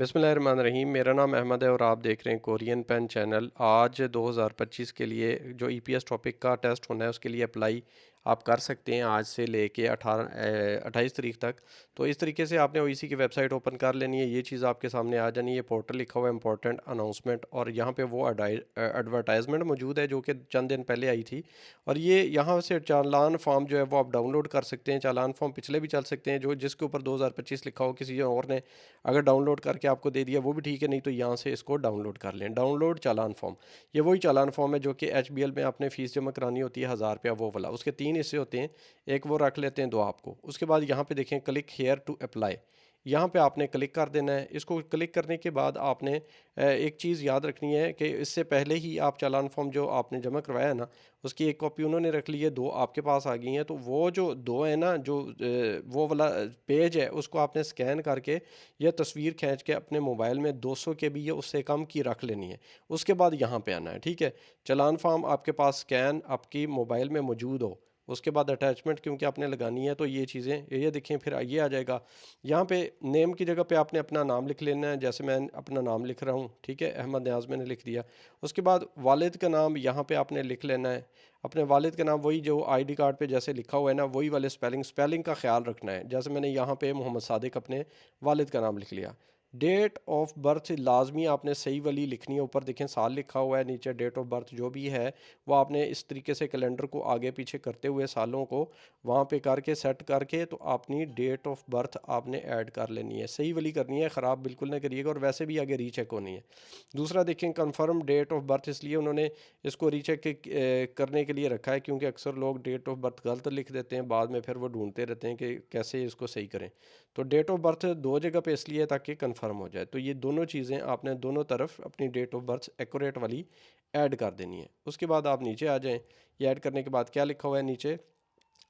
बिस्मिल्लाहिर्रहमानिर्रहीम। मेरा नाम अहमद है और आप देख रहे हैं कोरियन पेन चैनल। आज 2025 के लिए जो ईपीएस टॉपिक का टेस्ट होना है उसके लिए अप्लाई आप कर सकते हैं आज से लेके 28 तारीख तक। तो इस तरीके से आपने ओईसी की वेबसाइट ओपन कर लेनी है। ये चीज़ आपके सामने आ जानी है। पोर्टल लिखा हुआ है इंपॉर्टेंट अनाउंसमेंट, और यहाँ पे वो एडवर्टाइजमेंट मौजूद है जो कि चंद दिन पहले आई थी। और ये यहाँ से चालान फॉर्म जो है वो आप डाउनलोड कर सकते हैं। चालान फॉर्म पिछले भी चल सकते हैं, जो जिसके ऊपर 2025 लिखा हो किसी और ने अगर डाउनलोड करके आपको दे दिया वो भी ठीक है, नहीं तो यहाँ से इसको डाउनलोड कर लें। डाउनलोड चालान फॉर्म, ये वही चालान फॉर्म है जो कि एचबीएल में आपने फ़ीस जमा करानी होती है 1000 रुपया, वो वाला। उसके 3 हिस्से होते हैं, एक वो रख लेते हैं, 2 आपको। उसके बाद यहाँ पे देखें क्लिक हेयर टू अप्लाई, यहाँ पे आपने क्लिक कर देना है। इसको क्लिक करने के बाद आपने एक चीज़ याद रखनी है कि इससे पहले ही आप चालान फॉर्म जो आपने जमा करवाया है ना, उसकी एक कॉपी उन्होंने रख ली है, 2 आपके पास आ गई हैं। तो वो जो 2 है ना, जो वो वाला पेज है, उसको आपने स्कैन करके या तस्वीर खींच के अपने मोबाइल में 200 के बी या उससे कम की रख लेनी है। उसके बाद यहाँ पे आना है, ठीक है। चालान फॉर्म आपके पास स्कैन आपकी मोबाइल में मौजूद हो, उसके बाद अटैचमेंट क्योंकि आपने लगानी है, तो ये चीज़ें ये देखें, फिर ये आ जाएगा। यहाँ पे नेम की जगह पे आपने अपना नाम लिख लेना है, जैसे मैं अपना नाम लिख रहा हूँ, ठीक है, अहमद न्याज मैंने लिख दिया। उसके बाद वालिद का नाम यहाँ पे आपने लिख लेना है। अपने वालिद का नाम वही जो आईडी कार्ड पे जैसे लिखा हुआ है ना, वही वाले स्पेलिंग का ख्याल रखना है। जैसे मैंने यहाँ पे मोहम्मद सादिक अपने वालिद का नाम लिख लिया। डेट ऑफ बर्थ लाजमी आपने सही वाली लिखनी है। ऊपर देखें साल लिखा हुआ है, नीचे डेट ऑफ बर्थ जो भी है वो आपने इस तरीके से कैलेंडर को आगे पीछे करते हुए सालों को वहाँ पे करके सेट करके तो अपनी डेट ऑफ बर्थ आपने ऐड कर लेनी है। सही वाली करनी है, ख़राब बिल्कुल ना करिएगा, और वैसे भी आगे रीचेक होनी है। दूसरा देखें कंफर्म डेट ऑफ बर्थ, इसलिए उन्होंने इसको रीचेक करने के लिए रखा है क्योंकि अक्सर लोग डेट ऑफ बर्थ गलत लिख देते हैं, बाद में फिर वो ढूंढते रहते हैं कि कैसे इसको सही करें। तो डेट ऑफ बर्थ 2 जगह पे इसलिए है ताकि कंफर्म हो जाए। तो ये दोनों चीज़ें आपने दोनों तरफ अपनी डेट ऑफ बर्थ एक्यूरेट वाली ऐड कर देनी है। उसके बाद आप नीचे आ जाएं। ये ऐड करने के बाद क्या लिखा हुआ है, नीचे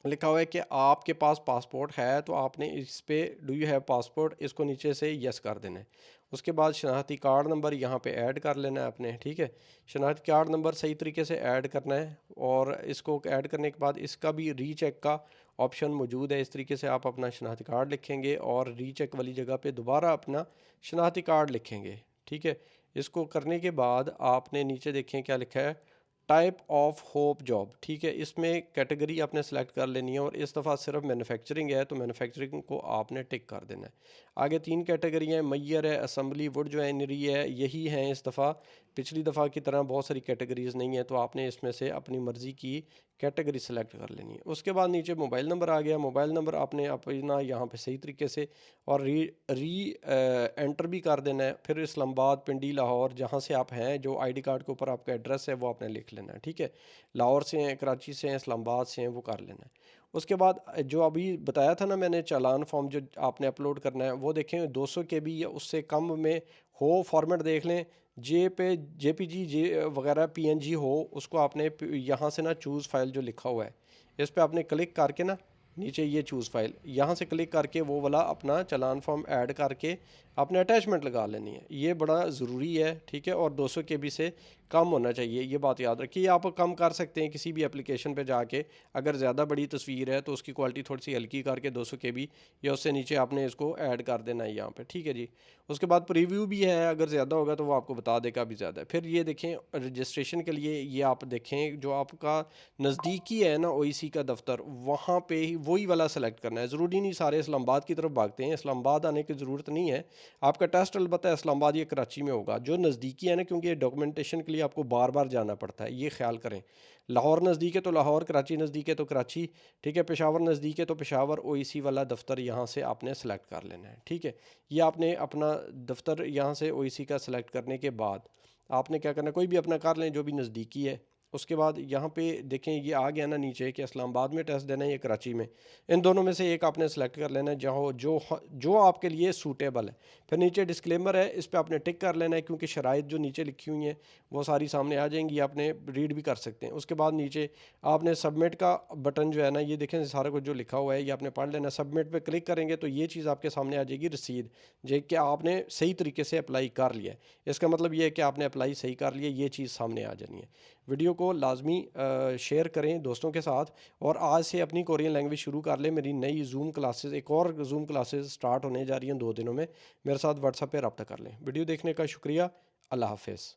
लिखा हुआ है कि आपके पास पासपोर्ट है, तो आपने इस पे डू यू हैव पासपोर्ट, इसको नीचे से यस कर देना है। उसके बाद शनाख्ती कार्ड नंबर यहाँ पे ऐड कर लेना है आपने, ठीक है। शनाख्ती कार्ड नंबर सही तरीके से ऐड करना है, और इसको ऐड करने के बाद इसका भी रीचेक का ऑप्शन मौजूद है। इस तरीके से आप अपना शनाख्ती कार्ड लिखेंगे और रीचेक वाली जगह पे दोबारा अपना शनाख्ती कार्ड लिखेंगे, ठीक है। इसको करने के बाद आपने नीचे देखें क्या लिखा है, टाइप ऑफ होप जॉब, ठीक है। इसमें कैटेगरी आपने सेलेक्ट कर लेनी है, और इस दफ़ा सिर्फ मैन्युफैक्चरिंग है तो मैन्युफैक्चरिंग को आपने टिक कर देना है। आगे 3 कैटेगरी हैं, मैयर है, असम्बली, वुड ज्वेलरी है, यही हैं इस दफ़ा। पिछली दफ़ा की तरह बहुत सारी कैटेगरीज नहीं है, तो आपने इसमें से अपनी मर्ज़ी की कैटेगरी सेलेक्ट कर लेनी है। उसके बाद नीचे मोबाइल नंबर आ गया। मोबाइल नंबर आपने अपना यहाँ पे सही तरीके से और एंटर भी कर देना है। फिर इस्लामाबाद, पिंडी, लाहौर, जहाँ से आप हैं, जो आईडी कार्ड के ऊपर आपका एड्रेस है वो आपने लिख लेना है, ठीक है। लाहौर से हैं, कराची से हैं, इस्लामाबाद से हैं, वो कर लेना है। उसके बाद जो अभी बताया था ना मैंने, चालान फॉर्म जो आपने अपलोड करना है, वो देखें 200 के बी या उससे कम में हो, फॉर्मेट देख लें। जेपीजी वगैरह पीएनजी हो, उसको आपने यहाँ से ना चूज़ फाइल जो लिखा हुआ है, इस पर आपने क्लिक करके ना नीचे ये चूज़ फाइल, यहाँ से क्लिक करके वो वाला अपना चालान फॉर्म ऐड करके आपने अटैचमेंट लगा लेनी है। ये बड़ा ज़रूरी है, ठीक है। और 200 के बी से कम होना चाहिए, ये बात याद रखिए। आप कम कर सकते हैं किसी भी एप्लीकेशन पे जाके, अगर ज़्यादा बड़ी तस्वीर है तो उसकी क्वालिटी थोड़ी सी हल्की करके 200 के बी या उससे नीचे आपने इसको ऐड कर देना है यहाँ पे, ठीक है जी। उसके बाद प्रीव्यू भी है, अगर ज़्यादा होगा तो वो आपको बता देगा भी ज़्यादा है। फिर ये देखें रजिस्ट्रेशन के लिए, ये आप देखें जो आपका नज़दीकी है ना ओईसी का दफ्तर, वहाँ पे ही वही वाला सेलेक्ट करना है। ज़रूरी नहीं सारे इस्लामाबाद की तरफ भागते हैं, इस्लामाबाद आने की ज़रूरत नहीं है। आपका टेस्ट अलबत्ता इस्लामाबाद या कराची में होगा, जो नज़दीकी है ना, क्योंकि ये डॉक्यूमेंटेशन के लिए आपको बार बार जाना पड़ता है, ये ख्याल करें। लाहौर नज़दीक है तो लाहौर, कराची नज़दीक है तो कराची, ठीक है। पेशावर नज़दीक है तो पेशावर ओईसी वाला दफ्तर यहाँ से आपने सेलेक्ट कर लेना है, ठीक है। ये आपने अपना दफ्तर यहाँ से ओईसी का सेलेक्ट करने के बाद आपने क्या करना है, कोई भी अपना कर लें जो भी नज़दीकी है। उसके बाद यहाँ पे देखें ये आ गया ना नीचे कि इस्लामाबाद में टेस्ट देना है या कराची में, इन दोनों में से एक आपने सेलेक्ट कर लेना है जहाँ जो आपके लिए सूटेबल है। फिर नीचे डिस्क्लेमर है, इस पर आपने टिक कर लेना है, क्योंकि शराइत जो नीचे लिखी हुई हैं वो सारी सामने आ जाएंगी, आपने रीड भी कर सकते हैं। उसके बाद नीचे आपने सबमिट का बटन जो है ना, ये देखें सारा कुछ जो लिखा हुआ है ये आपने पढ़ लेना। सबमिट पे क्लिक करेंगे तो ये चीज़ आपके सामने आ जाएगी, रसीद, जो कि आपने सही तरीके से अप्लाई कर लिया है। इसका मतलब ये है कि आपने अप्लाई सही कर लिया, ये चीज़ सामने आ जानी है। वीडियो को लाजमी शेयर करें दोस्तों के साथ, और आज से अपनी कोरियन लैंग्वेज शुरू कर लें। मेरी नई जूम क्लासेस, एक और जूम क्लासेस स्टार्ट होने जा रही हैं 2 दिनों में। मेरे साथ व्हाट्सएप पे रब्ता कर लें। वीडियो देखने का शुक्रिया। अल्लाह हाफिज़।